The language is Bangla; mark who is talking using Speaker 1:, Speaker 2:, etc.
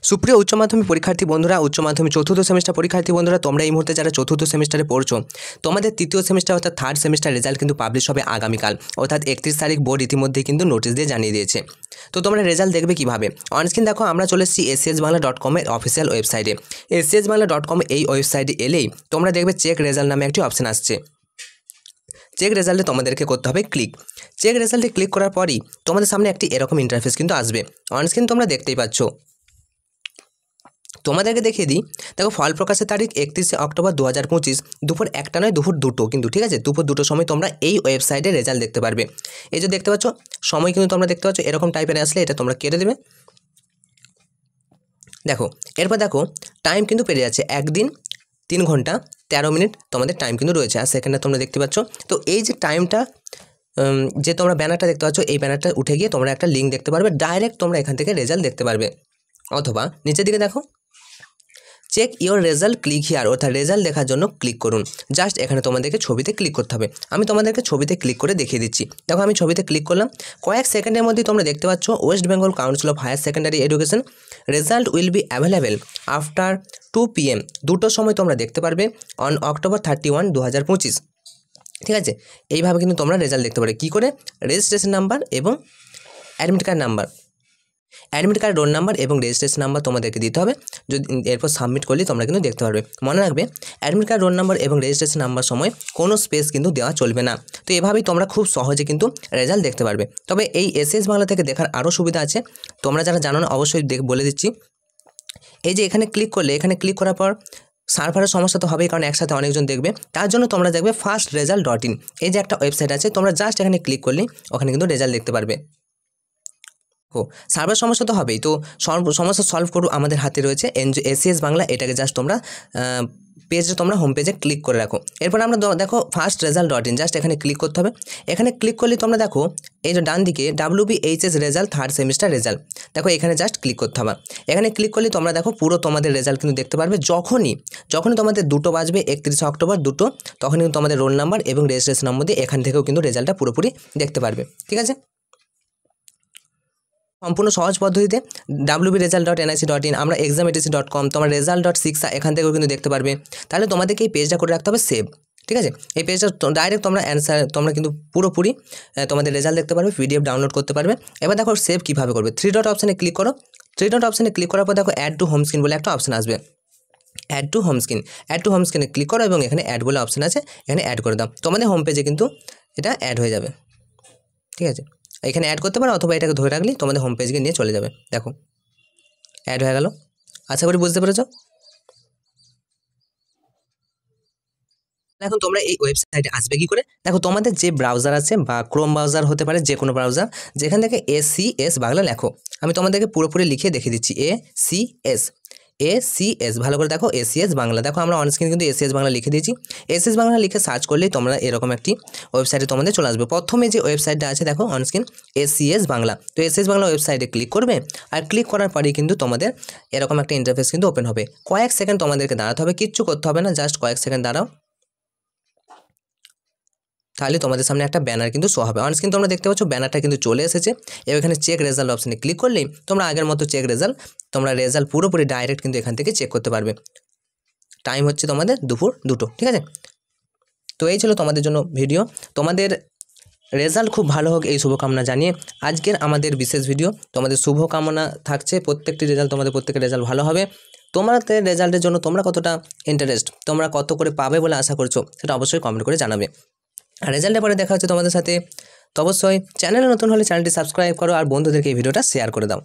Speaker 1: সুপ্রিয় উচ্চ মাধ্যমিক পরীক্ষার্থী বন্ধুরা, উচ্চ মাধ্যমিক চতুর্থ সেমিস্টার পরীক্ষার্থী বন্ধুরা, তোমরা এই মুহূর্তে যারা চতুর্থ সেমিস্টারে পড়ছো, তোমাদের তৃতীয় সেমিস্টার অর্থাৎ থার্ড সেমিস্টার রেজাল্ট কিন্তু পাবলিশ হবে আগামীকাল, অর্থাৎ 31 তারিখ বোর্ড ইতিমধ্যেই কিন্তু নোটিশ দিয়ে জানিয়ে দিয়েছে। তো তোমরা রেজাল্ট দেখবে কীভাবে? অনস্ক্রিন দেখো, আমরা চলে এসেছি SCSBangla.com এর অফিসিয়াল ওয়েবসাইটে। SCSBangla.com এই ওয়েবসাইটে এলেই তোমরা দেখবে চেক রেজাল্ট নামে একটি অপশান আসছে। চেক রেজাল্টে তোমাদেরকে করতে হবে ক্লিক। চেক রেজাল্টে ক্লিক করার পরই তোমাদের সামনে একটি এরকম ইন্টারফেস কিন্তু আসবে। অনস্ক্রিন তোমরা দেখতেই পাচ্ছ। তোমাদেরকে দেখিয়ে দিই, দেখো ফল প্রকাশের তারিখ 31শে অক্টোবর 2025, দুপুর 1টা নয়, দুপুর 2টো, কিন্তু ঠিক আছে, দুপুর 2টোর সময় তোমরা এই ওয়েবসাইটে রেজাল্ট দেখতে পারবে। এই যে দেখতে পাচ্ছ সময় কিন্তু তোমরা দেখতে পাচ্ছ এরকম টাইপের আসলে এটা তোমরা কেটে দেবে। দেখো এরপর দেখো টাইম কিন্তু পেরিয়ে যাচ্ছে, 1 দিন 3 ঘন্টা 13 মিনিট তোমাদের টাইম কিন্তু রয়েছে, আর সেখানে তোমরা দেখতে পাচ্ছ। তো এই যে টাইমটা যে তোমরা ব্যানারটা দেখতে পাচ্ছ, এই ব্যানারটা উঠে গিয়ে তোমরা একটা লিঙ্ক দেখতে পারবে, ডাইরেক্ট তোমরা এখান থেকে রেজাল্ট দেখতে পারবে। অথবা নিচের দিকে দেখো check your result, click here, অর্থাৎ রেজাল্ট দেখার জন্য ক্লিক করুন। জাস্ট এখানে তোমাদেরকে ছবিতে ক্লিক করতে হবে। আমি তোমাদেরকে ছবিতে ক্লিক করে দেখিয়ে দিচ্ছি। দেখো আমি ছবিতে ক্লিক করলাম, কয়েক সেকেন্ডের মধ্যেই তোমরা দেখতে পাচ্ছ West Bengal council of higher secondary education result will be available after 2 PM, 2টোর সময় তোমরা দেখতে পারবে অন October 31, 2025। ঠিক আছে, এইভাবে কিন্তু তোমরা রেজাল্ট দেখতে পারবে। কী করে? রেজিস্ট্রেশন নাম্বার এবং admit card number, admit card, roll number এবং রেজিস্ট্রেশন নাম্বার তোমাদেরকে দিতে হবে। যদি এরপর সাবমিট করলে তোমরা কিন্তু দেখতে পারবে। মনে রাখবে, অ্যাডমিট কার্ড, রোল নাম্বার এবং রেজিস্ট্রেশন নাম্বার সময় কোনো স্পেস কিন্তু দেওয়া চলবে না। তো এভাবেই তোমরা খুব সহজে কিন্তু রেজাল্ট দেখতে পারবে। তবে এই SCS বাংলা থেকে দেখার আরও সুবিধা আছে, তোমরা যারা জানো না অবশ্যই বলে দিচ্ছি। এই যে এখানে ক্লিক করলে, এখানে ক্লিক করার পর সার্ভারের সমস্যা তো হবেই, কারণ একসাথে অনেকজন দেখবে। তার জন্য তোমরা দেখবে fastresult.in, এই যে একটা ওয়েবসাইট আছে, তোমরা জাস্ট এখানে ক্লিক করলেই ওখানে কিন্তু রেজাল্ট দেখতে পারবে। সার্ভার সমস্যা তো হবেই, তো সমস্যা সলভ করবো আমাদের হাতে রয়েছে SCS বাংলা। এটাকে জাস্ট তোমরা পেজে, তোমরা হোম পেজে ক্লিক করে রাখো। এরপর আমরা দেখো fastresult.in, জাস্ট এখানে ক্লিক করতে হবে। এখানে ক্লিক করলে তোমরা দেখো এই যে ডান দিকে WBHS result, third semester result, দেখো এখানে জাস্ট ক্লিক করতে হবে। এখানে ক্লিক করলে তোমরা দেখো পুরো তোমাদের রেজাল্ট কিন্তু দেখতে পারবে। যখনই তোমাদের 2টো বাজবে 31শে অক্টোবর 2টো, তখনই কিন্তু তোমাদের রোল নাম্বার এবং রেজিস্ট্রেশন নম্বর দিয়ে এখান থেকেও কিন্তু রেজাল্টটা পুরোপুরি দেখতে পারবে। ঠিক আছে, সম্পূর্ণ সহজ পদ্ধতিতে wbresult.nic.in, আমরা exametc.com, তোমার result.শিক্ষা, এখান থেকেও কিন্তু দেখতে পারবে। তাহলে তোমাদেরকে এই পেজটা করে রাখতে হবে সেভ। ঠিক আছে, এই পেজটা ডাইরেক্ট তোমরা তোমরা কিন্তু পুরোপুরি তোমাদের রেজাল্ট দেখতে পারবে, PDF ডাউনলোড করতে পারবে। এবার দেখো সেভ কীভাবে করবে। 3 ডট অপশানে ক্লিক করো। 3 ডট অপশানে ক্লিক করার পর দেখো অ্যাড টু হোম স্ক্রিন বলে একটা অপশান আসবে। অ্যাড টু হোম স্ক্রিনে ক্লিক করো এবং এখানে অ্যাড বলে অপশান আছে, এখানে অ্যাড করে দাও। তোমাদের হোম পেজে কিন্তু এটা অ্যাড হয়ে যাবে। ঠিক আছে, এখানে অ্যাড করতে পারো, অথবা এটাকে ধরে রাখলেই তোমাদের হোম পেজকে নিয়ে চলে যাবে। দেখো অ্যাড হয়ে গেল। আশা করি বুঝতে পেরেছো। এখন তোমরা এই ওয়েবসাইটে আসবে কী করে? দেখো তোমাদের যে ব্রাউজার আছে, বা ক্রোম ব্রাউজার হতে পারে, যে কোনো ব্রাউজার, যেখান থেকে SCS বাংলা লেখো। আমি তোমাদেরকে পুরোপুরি লিখে দেখিয়ে দিচ্ছি। ACS, ভালো করে দেখো, SCS বাংলা। দেখো আমরা অনস্ক্রিন কিন্তু SCS বাংলা লিখে দিয়েছি। SCS বাংলা লিখে সার্চ করলেই তোমরা এরকম একটি ওয়েবসাইটে তোমাদের চলে আসবে। প্রথমে যে ওয়েবসাইটটা আছে দেখো অনস্ক্রিন, SCS বাংলা। তো SCS বাংলা ওয়েবসাইটে ক্লিক করবে, আর ক্লিক করার পরেই কিন্তু তোমাদের এরকম একটা ইন্টারফেস কিন্তু ওপেন হবে। কয়েক সেকেন্ড তোমাদেরকে দাঁড়াতে হবে, কিচ্ছু করতে হবে না, জাস্ট কয়েক সেকেন্ড দাঁড়াও। তাহলে তোমাদের সামনে একটা ব্যানার কিন্তু শো হবে। অনস্ক্রিন তোমরা দেখতে পাচ্ছ ব্যানারটা কিন্তু চলে এসেছে। এবার এখানে চেক রেজাল্ট অপশানে ক্লিক করলেই তোমরা আগের মতো চেক রেজাল্ট, তোমরা রেজাল্ট পুরোপুরি ডাইরেক্ট কিন্তু এখান থেকে চেক করতে পারবে। টাইম হচ্ছে তোমাদের দুপুর 2টো। ঠিক আছে, তো এই ছিল তোমাদের জন্য ভিডিও। তোমাদের রেজাল্ট খুব ভালো হোক এই শুভকামনা জানিয়ে আজকের আমাদের বিশেষ ভিডিও। তোমাদের শুভকামনা থাকছে, প্রত্যেকটি রেজাল্ট, তোমাদের প্রত্যেকের রেজাল্ট ভালো হবে। তোমাদের রেজাল্টের জন্য তোমরা কতটা ইন্টারেস্ট, তোমরা কত করে পাবে বলে আশা করছো, সেটা অবশ্যই কমেন্ট করে জানাবে। আর রেজাল্টের পরে দেখা হচ্ছে তোমাদের সাথে। তো অবশ্যই চ্যানেলে নতুন হলে চ্যানেলটি সাবস্ক্রাইব করো, আর বন্ধুদেরকে এই ভিডিওটা শেয়ার করে দাও।